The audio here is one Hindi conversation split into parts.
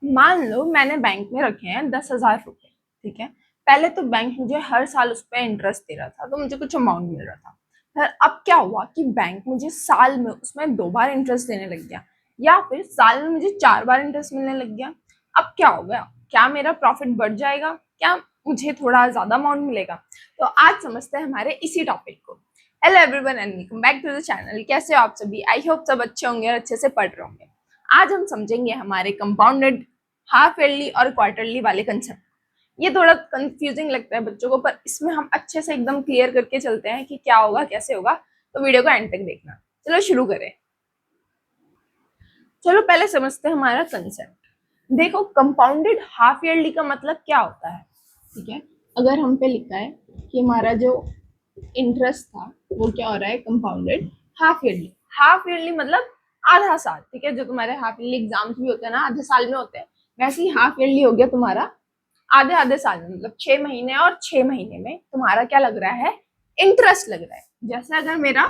मान लो मैंने बैंक में रखे हैं 10,000 रुपए, ठीक है। पहले तो बैंक मुझे हर साल उस पर इंटरेस्ट दे रहा था, तो मुझे कुछ अमाउंट मिल रहा था। फिर अब क्या हुआ कि बैंक मुझे साल में उसमें 2 बार इंटरेस्ट देने लग गया, या फिर साल में मुझे 4 बार इंटरेस्ट मिलने लग गया। अब क्या हो गया, क्या मेरा प्रॉफिट बढ़ जाएगा, क्या मुझे थोड़ा ज्यादा अमाउंट मिलेगा? तो आज समझते हैं हमारे इसी टॉपिक को। Hello everyone and welcome back to the channel. कैसे हो आप सभी? आई होप सब अच्छे होंगे और अच्छे से पढ़ रहे होंगे। आज हम समझेंगे हमारे कंपाउंडेड, हाफ ईयरली और क्वार्टरली वाले कंसेप्ट। ये थोड़ा कंफ्यूजिंग लगता है बच्चों को, पर इसमें हम अच्छे से एकदम क्लियर करके चलते हैं कि क्या होगा कैसे होगा। तो वीडियो को एंड तक देखना। चलो शुरू करें। चलो पहले समझते हैं हमारा कंसेप्ट। देखो, कंपाउंडेड हाफ ईयरली का मतलब क्या होता है, ठीक है। अगर हम पे लिखा है कि हमारा जो इंटरेस्ट था वो क्या हो रहा है, compounded half yearly. Half yearly मतलब आधा साल, ठीक है। जो तुम्हारे हाफ ईयरली एग्जाम्स भी होते हैं ना, आधे साल में होते हैं, वैसे ही हाफ ईयरली हो गया तुम्हारा आधे आधे साल में। मतलब 6 महीने और 6 महीने में तुम्हारा क्या लग रहा है, इंटरेस्ट लग रहा है। जैसे अगर मेरा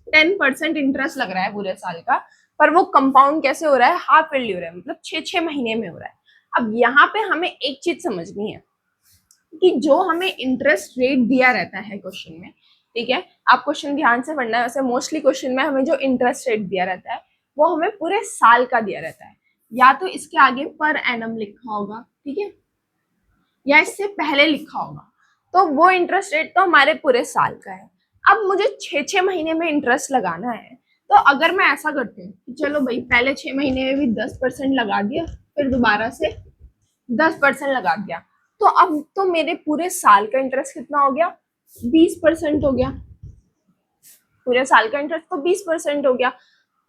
10% इंटरेस्ट लग रहा है पूरे साल का, पर वो कंपाउंड कैसे हो रहा है, हाफ ईयरली हो रहा है, मतलब 6 6 महीने में हो रहा है। अब यहाँ पे हमें एक चीज समझनी है कि जो हमें इंटरेस्ट रेट दिया रहता है क्वेश्चन में, ठीक है, आप क्वेश्चन ध्यान से पढ़ना है। वैसे मोस्टली क्वेश्चन में हमें जो इंटरेस्ट रेट दिया रहता है वो हमें पूरे साल का दिया रहता है, या तो इसके आगे पर एनम लिखा होगा, ठीक है, या इससे पहले लिखा होगा। तो वो इंटरेस्ट रेट तो हमारे पूरे साल का है। अब मुझे 6 6 महीने में इंटरेस्ट लगाना है, तो अगर मैं ऐसा करती हूँ कि चलो भाई पहले 6 महीने में भी 10% लगा दिया, फिर दोबारा से 10% लगा दिया, तो अब तो मेरे पूरे साल का इंटरेस्ट कितना हो गया, 20% हो गया। पूरे साल का इंटरेस्ट तो 20% हो गया,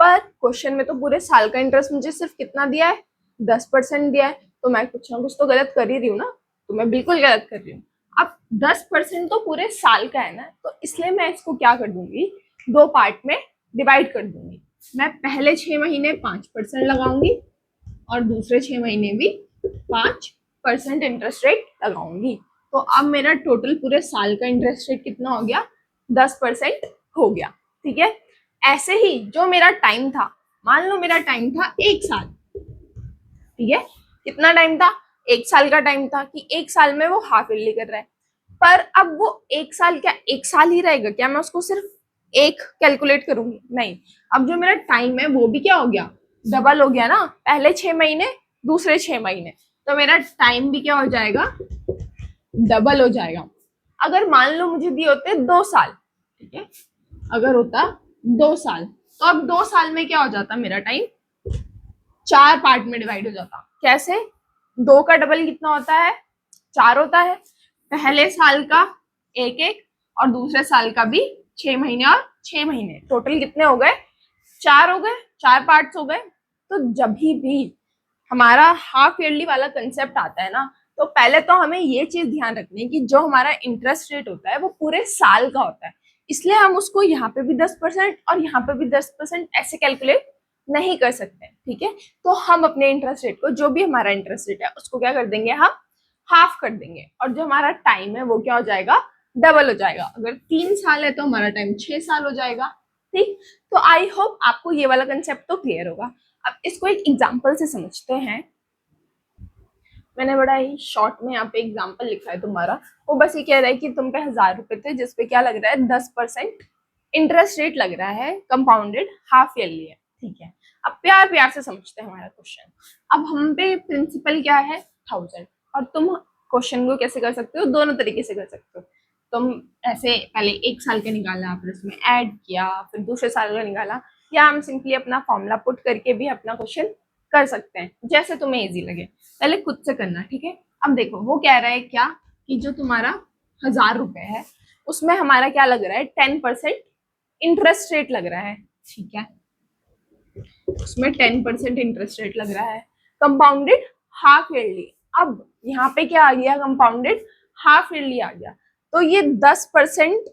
पर क्वेश्चन में तो पूरे साल का इंटरेस्ट मुझे सिर्फ कितना दिया है, 10% दिया है। तो मैं कुछ ना कुछ तो गलत कर ही रही हूँ ना, तो मैं बिल्कुल गलत कर रही हूँ। अब 10% तो पूरे साल का है ना, तो इसलिए मैं इसको क्या कर दूंगी, 2 पार्ट में डिवाइड कर दूंगी। मैं पहले 6 महीने 5% लगाऊंगी और दूसरे 6 महीने भी 5% इंटरेस्ट रेट लगाऊंगी। तो अब मेरा टोटल पूरे साल का इंटरेस्ट रेट कितना हो गया, 10% हो गया, ठीक है। ऐसे ही जो मेरा टाइम था, मान लो मेरा टाइम था 1 साल, ठीक है। कितना टाइम था, 1 साल का टाइम था कि 1 साल में वो हाफ ईयरली कर रहा है। पर अब वो 1 साल क्या 1 साल ही रहेगा क्या, मैं उसको सिर्फ एक कैलकुलेट करूंगी? नहीं। अब जो मेरा टाइम है वो भी क्या हो गया, डबल हो गया ना। पहले 6 महीने, दूसरे 6 महीने, तो मेरा टाइम भी क्या हो जाएगा, डबल हो जाएगा। अगर मान लो मुझे दिए होते 2 साल, ठीक है, अगर होता 2 साल, तो अब 2 साल में क्या हो जाता, मेरा टाइम 4 पार्ट में डिवाइड हो जाता। कैसे, 2 का डबल कितना होता है, 4 होता है। पहले साल का एक एक और दूसरे साल का भी 6 महीने और 6 महीने, टोटल कितने हो गए, 4 हो गए, 4 पार्ट्स हो गए। तो जब भी हमारा हाफ ईयरली वाला कंसेप्ट आता है ना, तो पहले तो हमें ये चीज ध्यान रखनी है कि जो हमारा इंटरेस्ट रेट होता है वो पूरे साल का होता है। इसलिए हम उसको यहाँ पे भी 10% और यहाँ पे भी 10% ऐसे कैलकुलेट नहीं कर सकते, ठीक है। तो हम अपने इंटरेस्ट रेट को, जो भी हमारा इंटरेस्ट रेट है उसको क्या कर देंगे, हम हाफ कर देंगे, और जो हमारा टाइम है वो क्या हो जाएगा, डबल हो जाएगा। अगर 3 साल है तो हमारा टाइम 6 साल हो जाएगा, ठीक। तो आई होप आपको ये वाला कंसेप्ट तो क्लियर होगा। अब इसको एक एग्जाम्पल से समझते हैं। मैंने बड़ा ही शॉर्ट में यहाँ पे एग्जाम्पल लिखा है तुम्हारा। वो बस ये कह रहा है कि तुम पे 1,000 रुपए थे, जिसपे क्या लग रहा है, 10% इंटरेस्ट रेट लग रहा है, कंपाउंडेड हाफ ईयरली है, ठीक है। अब प्यार प्यार से समझते हैं हमारा क्वेश्चन। अब हम पे प्रिंसिपल क्या है, 1000, और तुम क्वेश्चन को कैसे कर सकते हो, दोनों तरीके से कर सकते हो। तुम ऐसे पहले 1 साल का निकाला, फिर उसमें ऐड किया, फिर दूसरे साल का निकाला, या हम सिंपली अपना फॉर्मूला पुट करके भी अपना क्वेश्चन कर सकते हैं, जैसे तुम्हें इजी लगे। पहले खुद से करना, ठीक है। अब देखो वो कह रहा है क्या, कि जो तुम्हारा 1,000 रुपए है उसमें हमारा क्या लग रहा है, 10% इंटरेस्ट रेट लग रहा है, ठीक है। उसमें 10% इंटरेस्ट रेट लग रहा है, कंपाउंडेड हाफ ईयरली। अब यहाँ पे क्या आ गया, कंपाउंडेड हाफ ईयरली आ गया। तो ये 10%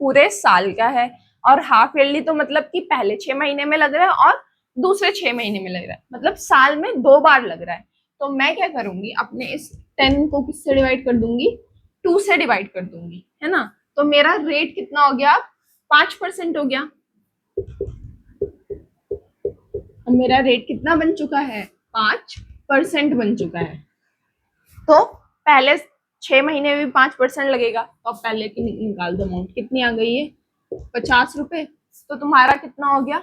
पूरे साल का है, और हाफ ईयरली तो मतलब कि पहले 6 महीने में लग रहा है और दूसरे 6 महीने में लग रहा है, मतलब साल में 2 बार लग रहा है। तो मैं क्या करूंगी, अपने इस 10 को किससे डिवाइड कर दूंगी, 2 से डिवाइड कर दूंगी, है ना। तो मेरा रेट कितना हो गया, 5% हो गया। अब मेरा रेट कितना बन चुका है, 5 परसेंट बन चुका है। तो पहले 6 महीने में भी 5% लगेगा, तो अब पहले की निकाल दो अमाउंट, कितनी आ गई है 50 रुपए। तो तुम्हारा कितना हो गया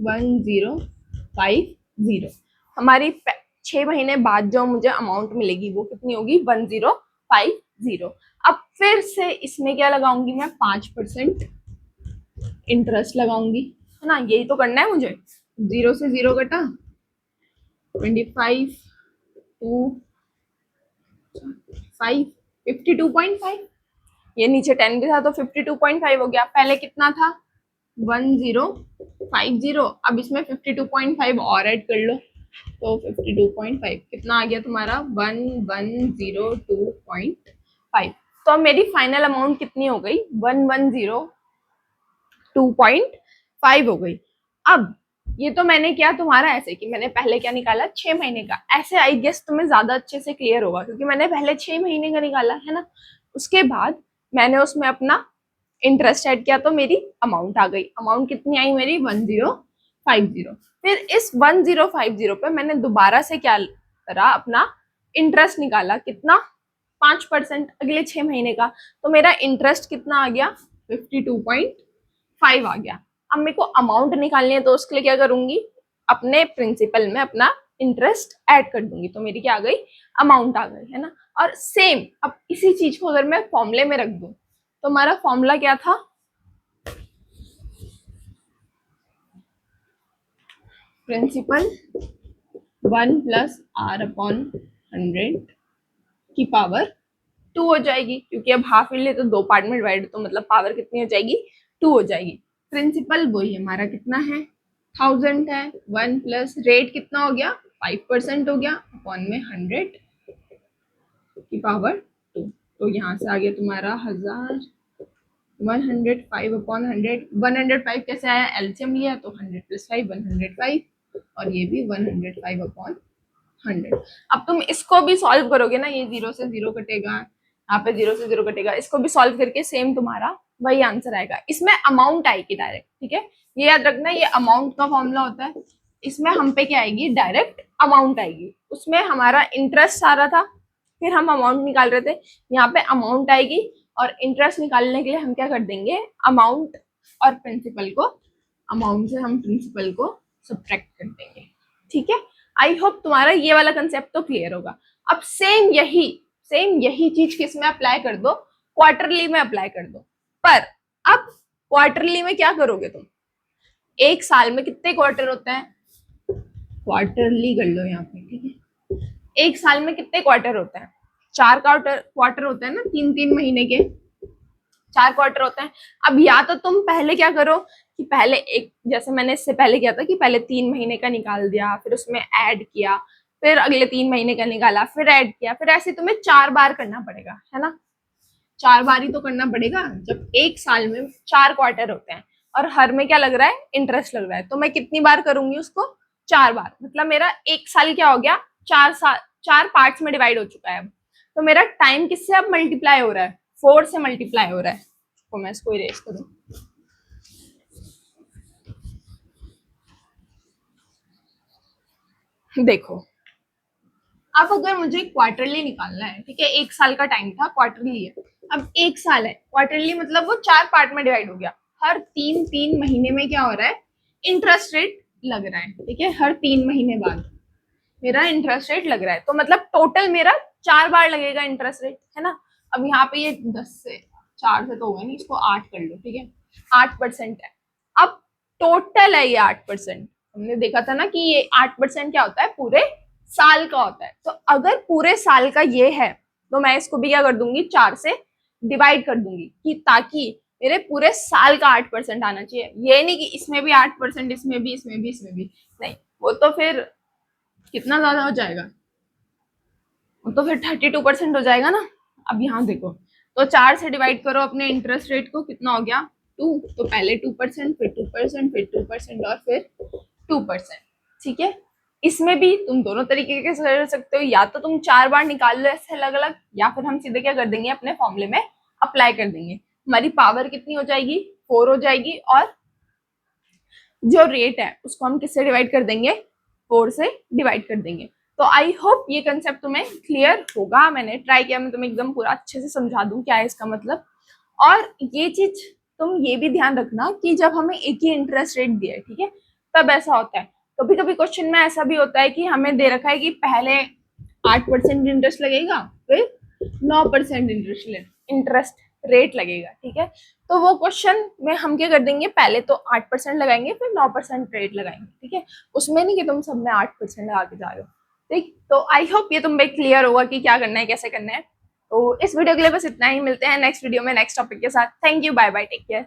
1050। हमारी 6 महीने बाद जो मुझे अमाउंट मिलेगी वो कितनी होगी 1050। अब फिर से इसमें क्या लगाऊंगी मैं 5% इंटरेस्ट लगाऊंगी, है ना, यही तो करना है मुझे। 0 से 0 कटा 25 टू 5 52.5, ये नीचे 10 भी था तो 52.5 हो गया। पहले कितना था 1050, अब इसमें 52.5 और ऐड कर लो तो 52.5 कितना आ गया तुम्हारा 1102.5। तो अब मेरी फाइनल अमाउंट कितनी हो गई 1102.5 हो गई। अब ये तो मैंने किया तुम्हारा ऐसे कि मैंने पहले क्या निकाला 6 महीने का, ऐसे आई गेस तुम्हें ज्यादा अच्छे से क्लियर होगा क्योंकि मैंने पहले 6 महीने का निकाला है ना। उसके बाद मैंने उसमें अपना इंटरेस्ट ऐड किया तो मेरी अमाउंट आ गई। अमाउंट कितनी आई मेरी 1050। फिर इस 1050 पे मैंने दोबारा से क्या करा अपना इंटरेस्ट निकाला, कितना 5% अगले 6 महीने का। तो मेरा इंटरेस्ट कितना आ गया 52.5 आ गया। अब मेरे को अमाउंट निकालनी है तो उसके लिए क्या करूंगी अपने प्रिंसिपल में अपना इंटरेस्ट ऐड कर दूंगी, तो मेरी क्या आ गई अमाउंट आ गई, है ना। और सेम अब इसी चीज को अगर मैं फॉर्मूले में रख दूं तो हमारा फॉर्मूला क्या था प्रिंसिपल 1+r/100 की पावर 2 हो जाएगी, क्योंकि अब हाफ ईयरली तो 2 पार्ट में डिवाइड, तो मतलब पावर कितनी हो जाएगी 2 हो जाएगी। प्रिंसिपल वही हमारा कितना है 1000 है, 1 प्लस रेट कितना हो गया 5% हो गया अपॉन में 100 की पावर 2। तो यहाँ से आ गया तुम्हारा 1000 105/100। 105 कैसे आया एलसीएम लिया तो 100 + 5 105 और ये भी 105/100। अब तुम इसको भी सॉल्व करोगे ना, ये 0 से 0 कटेगा, यहाँ पे 0 से 0 कटेगा, इसको भी सॉल्व करके सेम तुम्हारा वही आंसर आएगा। इसमें अमाउंट आएगी डायरेक्ट, ठीक है, ये याद रखना, ये अमाउंट का फॉर्मूला होता है। इसमें हम पे क्या आएगी डायरेक्ट अमाउंट आएगी। उसमें हमारा इंटरेस्ट आ रहा था, फिर हम अमाउंट निकाल रहे थे, यहाँ पे अमाउंट आएगी और इंटरेस्ट निकालने के लिए हम क्या कर देंगे अमाउंट और प्रिंसिपल को, अमाउंट से हम प्रिंसिपल को सब्ट्रैक्ट कर देंगे, ठीक है। आई होप तुम्हारा ये वाला कंसेप्ट तो क्लियर होगा। अब सेम यही चीज किस में अप्लाई कर दो क्वार्टरली में अप्लाई कर दो। पर अब क्वार्टरली में क्या करोगे तुम, एक साल में कितने क्वार्टर होते हैं, क्वार्टरली कर लो यहाँ पे, ठीक है। एक साल में कितने क्वार्टर होते हैं 4 क्वार्टर होते हैं ना, 3-3 महीने के 4 क्वार्टर होते हैं। अब या तो तुम पहले क्या करो कि पहले एक, जैसे मैंने इससे पहले किया था कि पहले 3 महीने का निकाल दिया, फिर उसमें ऐड किया, फिर अगले 3 महीने का निकाला, फिर ऐड किया, फिर ऐसे तुम्हें 4 बार करना पड़ेगा, है ना। 4 बार ही तो करना पड़ेगा जब एक साल में 4 क्वार्टर होते हैं और हर में क्या लग रहा है इंटरेस्ट लग रहा है। तो मैं कितनी बार करूंगी उसको 4 बार, मतलब मेरा एक साल क्या हो गया 4 पार्ट्स में डिवाइड हो चुका है। अब तो मेरा टाइम किससे अब मल्टीप्लाई हो रहा है 4 से मल्टीप्लाई हो रहा है। तो मैं इसको इरेज करूं, देखो अब अगर मुझे क्वार्टरली निकालना है, ठीक है, एक साल का टाइम था क्वार्टरली है, अब एक साल है, क्वार्टरली मतलब वो 4 पार्ट में डिवाइड हो गया। हर 3-3 महीने में क्या हो रहा है इंटरेस्ट रेट लग रहा है, ठीक है, हर 3 महीने बाद मेरा इंटरेस्ट रेट लग रहा है। तो मतलब टोटल मेरा 4 बार लगेगा इंटरेस्ट रेट, है ना। अब यहाँ पे ये 10 से 4 से तो होगा नहीं, इसको 8 कर लो, ठीक है, 8% है। अब टोटल है ये 8%, हमने देखा था ना कि ये 8% क्या होता है पूरे साल का होता है। तो अगर पूरे साल का ये है तो मैं इसको भी क्या कर दूंगी 4 से डिवाइड कर दूंगी, कि ताकि मेरे पूरे साल का 8% आना चाहिए। ये नहीं कि इसमें भी 8%, इसमें भी, इसमें भी, इसमें भी, नहीं, वो तो फिर कितना ज्यादा हो जाएगा, वो तो फिर 32% हो जाएगा ना। अब यहाँ देखो, तो 4 से डिवाइड करो अपने इंटरेस्ट रेट को, कितना हो गया 2, तो पहले 2%, फिर 2%, फिर 2% और फिर 2%, ठीक है। इसमें भी तुम दोनों तरीके से कर सकते हो, या तो तुम 4 बार निकाल लो ऐसे अलग अलग, या फिर हम सीधे क्या कर देंगे अपने फॉर्मूले में अप्लाई कर देंगे। हमारी पावर कितनी हो जाएगी 4 हो जाएगी, और जो रेट है उसको हम किससे डिवाइड कर देंगे 4 से डिवाइड कर देंगे। तो आई होप ये कंसेप्ट तुम्हें क्लियर होगा। मैंने ट्राई किया मैं तुम्हें एकदम पूरा अच्छे से समझा दूं क्या है इसका मतलब। और ये चीज तुम ये भी ध्यान रखना कि जब हमें एक ही इंटरेस्ट रेट दिया है, ठीक है, तब ऐसा होता है कभी कभी क्वेश्चन में ऐसा भी होता है कि हमें दे रखा है कि पहले 8% इंटरेस्ट लगेगा, फिर 9% इंटरेस्ट रेट लगेगा, ठीक है। तो वो क्वेश्चन में हम क्या कर देंगे, पहले तो 8% लगाएंगे फिर 9% रेट लगाएंगे, ठीक है। उसमें नहीं कि तुम सब में 8% लगा के जा रहे हो, ठीक। तो आई होप ये तुम पे क्लियर होगा कि क्या करना है कैसे करना है। तो इस वीडियो के लिए बस इतना ही, मिलते हैं नेक्स्ट वीडियो में नेक्स्ट टॉपिक के साथ। Thank you, bye bye, take care.